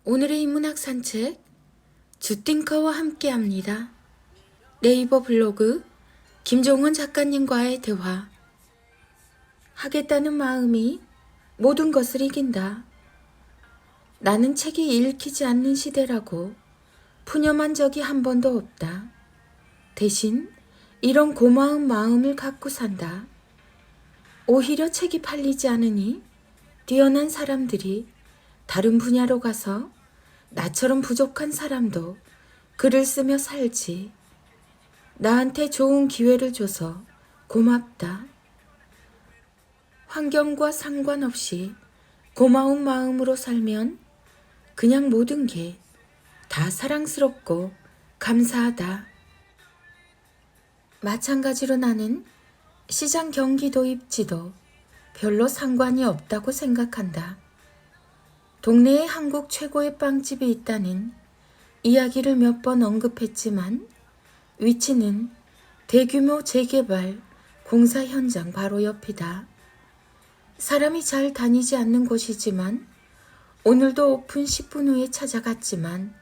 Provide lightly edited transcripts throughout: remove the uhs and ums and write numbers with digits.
오늘의 인문학 산책 주띵커와 함께합니다. 네이버 블로그 김종원 작가님과의 대화. 하겠다는 마음이 모든 것을 이긴다. 나는 책이 읽히지 않는 시대라고 푸념한 적이 한 번도 없다. 대신 이런 고마운 마음을 갖고 산다. 오히려 책이 팔리지 않으니 뛰어난 사람들이 다른 분야로 가서 나처럼 부족한 사람도 글을 쓰며 살지. 나한테 좋은 기회를 줘서 고맙다. 환경과 상관없이 고마운 마음으로 살면 그냥 모든 게 다 사랑스럽고 감사하다. 마찬가지로 나는 시장 경기 도입지도 별로 상관이 없다고 생각한다. 동네에 한국 최고의 빵집이 있다는 이야기를 몇 번 언급했지만 위치는 대규모 재개발 공사 현장 바로 옆이다. 사람이 잘 다니지 않는 곳이지만 오늘도 오픈 10분 후에 찾아갔지만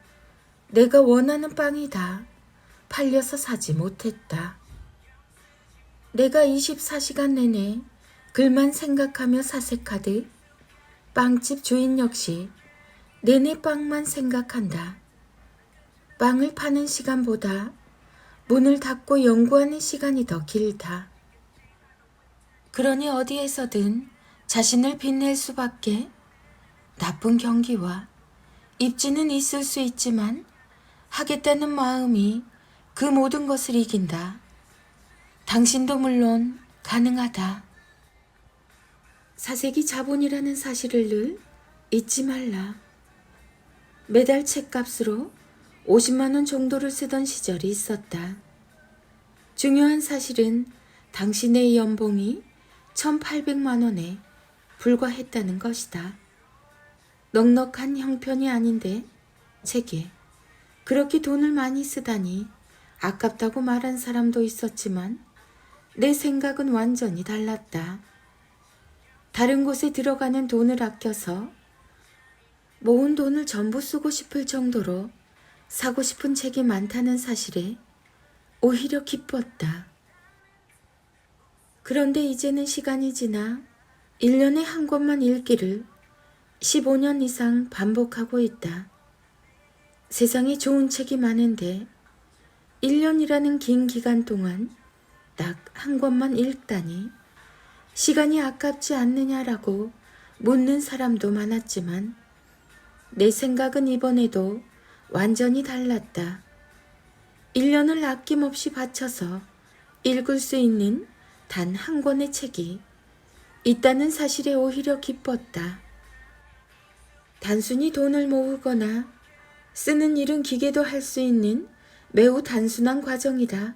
내가 원하는 빵이 다 팔려서 사지 못했다. 내가 24시간 내내 글만 생각하며 사색하듯 빵집 주인 역시 내내 빵만 생각한다. 빵을 파는 시간보다 문을 닫고 연구하는 시간이 더 길다. 그러니 어디에서든 자신을 빛낼 수밖에. 나쁜 경기와 입지는 있을 수 있지만 하겠다는 마음이 그 모든 것을 이긴다. 당신도 물론 가능하다. 사색이 자본이라는 사실을 늘 잊지 말라. 매달 책값으로 50만 원 정도를 쓰던 시절이 있었다. 중요한 사실은 당신의 연봉이 1,800만 원에 불과했다는 것이다. 넉넉한 형편이 아닌데 책에 그렇게 돈을 많이 쓰다니 아깝다고 말한 사람도 있었지만 내 생각은 완전히 달랐다. 다른 곳에 들어가는 돈을 아껴서 모은 돈을 전부 쓰고 싶을 정도로 사고 싶은 책이 많다는 사실에 오히려 기뻤다. 그런데 이제는 시간이 지나 1년에 한 권만 읽기를 15년 이상 반복하고 있다. 세상에 좋은 책이 많은데 1년이라는 긴 기간 동안 딱 한 권만 읽다니 시간이 아깝지 않느냐라고 묻는 사람도 많았지만 내 생각은 이번에도 완전히 달랐다. 1년을 아낌없이 바쳐서 읽을 수 있는 단 한 권의 책이 있다는 사실에 오히려 기뻤다. 단순히 돈을 모으거나 쓰는 일은 기계도 할 수 있는 매우 단순한 과정이다.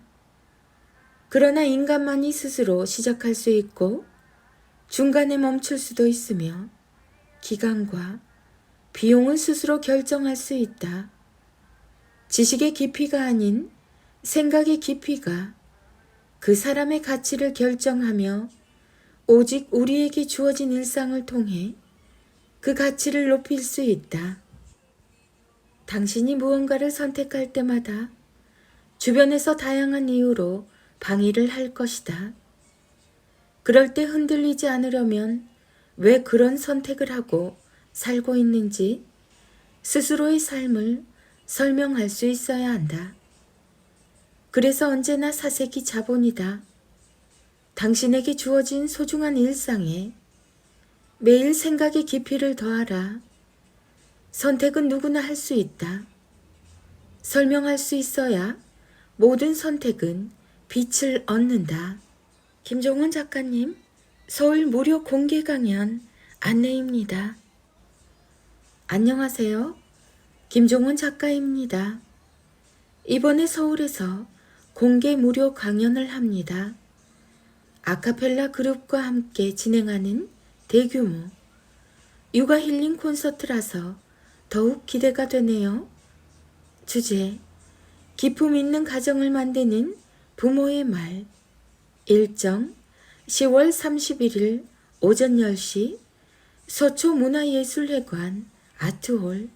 그러나 인간만이 스스로 시작할 수 있고 중간에 멈출 수도 있으며 기간과 비용은 스스로 결정할 수 있다. 지식의 깊이가 아닌 생각의 깊이가 그 사람의 가치를 결정하며 오직 우리에게 주어진 일상을 통해 그 가치를 높일 수 있다. 당신이 무언가를 선택할 때마다 주변에서 다양한 이유로 방해를 할 것이다. 그럴 때 흔들리지 않으려면 왜 그런 선택을 하고 살고 있는지 스스로의 삶을 설명할 수 있어야 한다. 그래서 언제나 사색이 자본이다. 당신에게 주어진 소중한 일상에 매일 생각의 깊이를 더하라. 선택은 누구나 할 수 있다. 설명할 수 있어야 모든 선택은 빛을 얻는다. 김종원 작가님, 서울 무료 공개 강연 안내입니다. 안녕하세요. 김종원 작가입니다. 이번에 서울에서 공개 무료 강연을 합니다. 아카펠라 그룹과 함께 진행하는 대규모 육아 힐링 콘서트라서 더욱 기대가 되네요. 주제, 기품 있는 가정을 만드는 부모의 말. 일정, 10월 31일 오전 10시 서초문화예술회관 아트홀.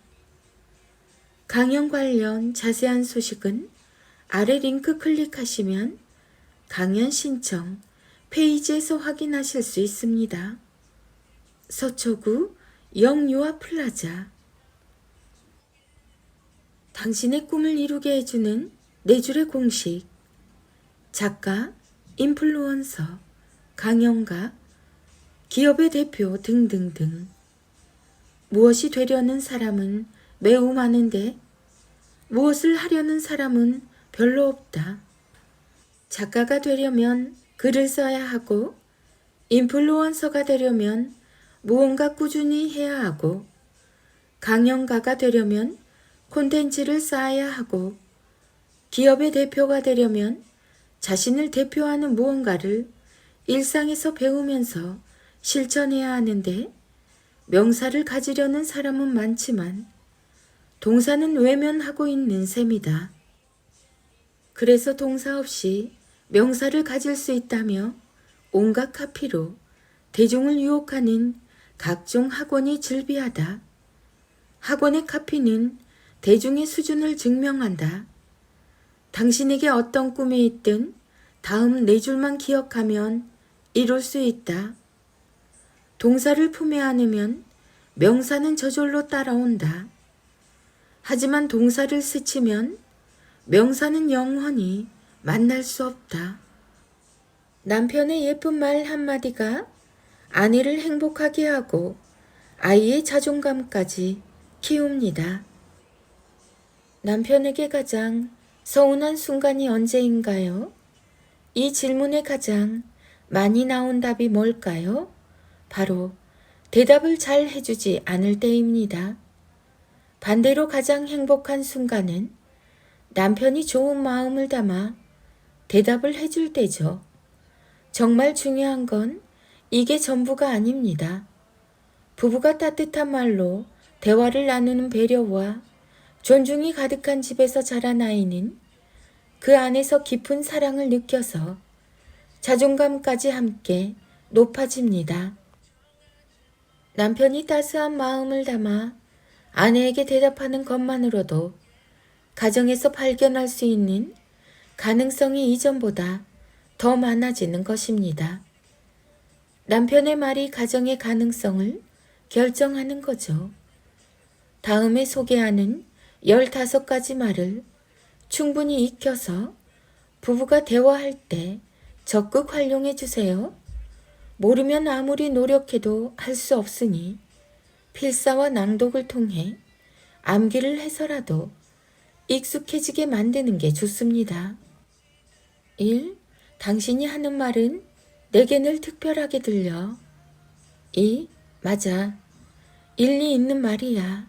강연 관련 자세한 소식은 아래 링크 클릭하시면 강연 신청 페이지에서 확인하실 수 있습니다. 서초구 영유아 플라자. 당신의 꿈을 이루게 해주는 네 줄의 공식. 작가, 인플루언서, 강연가, 기업의 대표 등등등. 무엇이 되려는 사람은 매우 많은데 무엇을 하려는 사람은 별로 없다. 작가가 되려면 글을 써야 하고, 인플루언서가 되려면 무언가 꾸준히 해야 하고, 강연가가 되려면 콘텐츠를 쌓아야 하고, 기업의 대표가 되려면 자신을 대표하는 무언가를 일상에서 배우면서 실천해야 하는데, 명사를 가지려는 사람은 많지만 동사는 외면하고 있는 셈이다. 그래서 동사 없이 명사를 가질 수 있다며 온갖 카피로 대중을 유혹하는 각종 학원이 즐비하다. 학원의 카피는 대중의 수준을 증명한다. 당신에게 어떤 꿈이 있든 다음 네 줄만 기억하면 이룰 수 있다. 동사를 품에 안으면 명사는 저절로 따라온다. 하지만 동사를 스치면 명사는 영원히 만날 수 없다. 남편의 예쁜 말 한마디가 아내를 행복하게 하고 아이의 자존감까지 키웁니다. 남편에게 가장 서운한 순간이 언제인가요? 이 질문에 가장 많이 나온 답이 뭘까요? 바로 대답을 잘 해주지 않을 때입니다. 반대로 가장 행복한 순간은 남편이 좋은 마음을 담아 대답을 해줄 때죠. 정말 중요한 건 이게 전부가 아닙니다. 부부가 따뜻한 말로 대화를 나누는 배려와 존중이 가득한 집에서 자란 아이는 그 안에서 깊은 사랑을 느껴서 자존감까지 함께 높아집니다. 남편이 따스한 마음을 담아 아내에게 대답하는 것만으로도 가정에서 발견할 수 있는 가능성이 이전보다 더 많아지는 것입니다. 남편의 말이 가정의 가능성을 결정하는 거죠. 다음에 소개하는 15가지 말을 충분히 익혀서 부부가 대화할 때 적극 활용해 주세요. 모르면 아무리 노력해도 할 수 없으니 필사와 낭독을 통해 암기를 해서라도 익숙해지게 만드는 게 좋습니다. 1. 당신이 하는 말은 내게 늘 특별하게 들려. 2. 맞아. 일리 있는 말이야.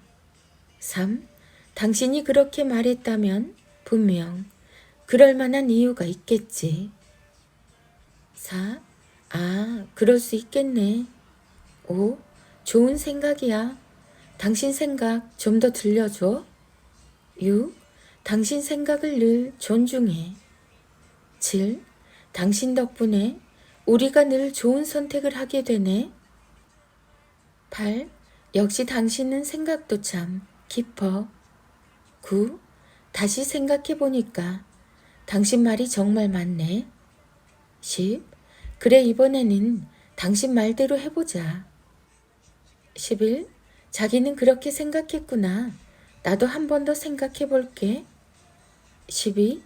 3. 당신이 그렇게 말했다면 분명 그럴 만한 이유가 있겠지. 4. 아, 그럴 수 있겠네. 5. 좋은 생각이야. 당신 생각 좀 더 들려줘. 6. 당신 생각을 늘 존중해. 7. 당신 덕분에 우리가 늘 좋은 선택을 하게 되네. 8. 역시 당신은 생각도 참 깊어. 9. 다시 생각해보니까 당신 말이 정말 맞네. 10. 그래, 이번에는 당신 말대로 해보자. 11. 자기는 그렇게 생각했구나. 나도 한 번 더 생각해볼게. 12.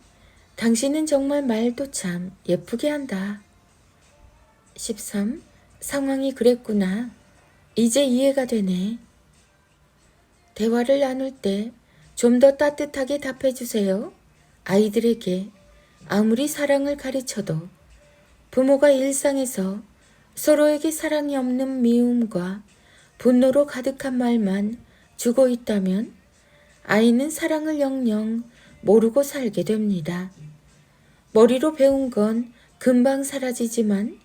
당신은 정말 말도 참 예쁘게 한다. 13. 상황이 그랬구나. 이제 이해가 되네. 대화를 나눌 때 좀 더 따뜻하게 답해주세요. 아이들에게 아무리 사랑을 가르쳐도 부모가 일상에서 서로에게 사랑이 없는 미움과 분노로 가득한 말만 주고 있다면 아이는 사랑을 영영 모르고 살게 됩니다. 머리로 배운 건 금방 사라지지만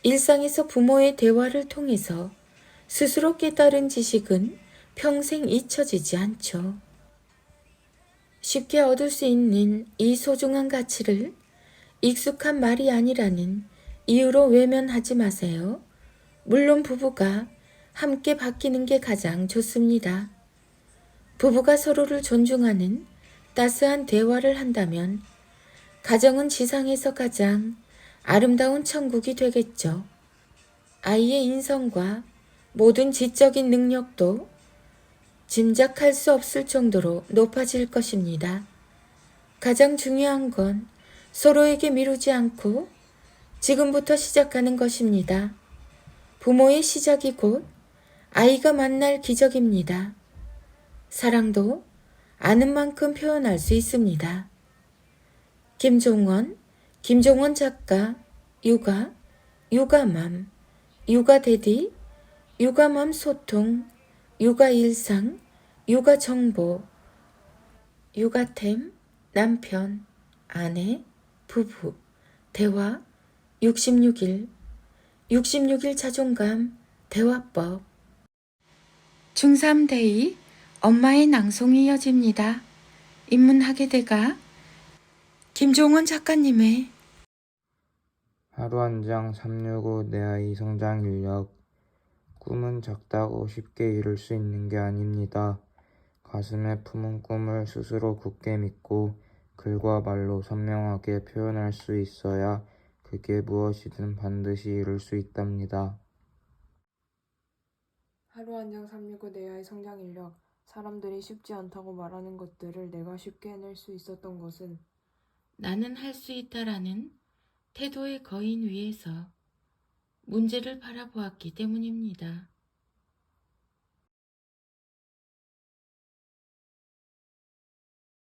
일상에서 부모의 대화를 통해서 스스로 깨달은 지식은 평생 잊혀지지 않죠. 쉽게 얻을 수 있는 이 소중한 가치를 익숙한 말이 아니라는 이유로 외면하지 마세요. 물론 부부가 함께 바뀌는 게 가장 좋습니다. 부부가 서로를 존중하는 따스한 대화를 한다면 가정은 지상에서 가장 아름다운 천국이 되겠죠. 아이의 인성과 모든 지적인 능력도 짐작할 수 없을 정도로 높아질 것입니다. 가장 중요한 건 서로에게 미루지 않고 지금부터 시작하는 것입니다. 부모의 시작이 곧 아이가 만날 기적입니다. 사랑도 아는 만큼 표현할 수 있습니다. 김종원 작가, 육아맘, 육아대디, 육아맘 소통, 육아일상, 육아정보, 육아템, 남편, 아내, 부부, 대화, 66일, 66일 자존감, 대화법. 중3데이 엄마의 낭송이 이어집니다. 인문학의 대가 김종원 작가님의 하루 한 장 365 내 아이 성장 인력. 꿈은 작다고 쉽게 이룰 수 있는 게 아닙니다. 가슴에 품은 꿈을 스스로 굳게 믿고 글과 말로 선명하게 표현할 수 있어야 그게 무엇이든 반드시 이룰 수 있답니다. 하루 한 장 365 내 아이 성장 인력. 사람들이 쉽지 않다고 말하는 것들을 내가 쉽게 해낼 수 있었던 것은 나는 할 수 있다라는 태도의 거인 위에서 문제를 바라보았기 때문입니다.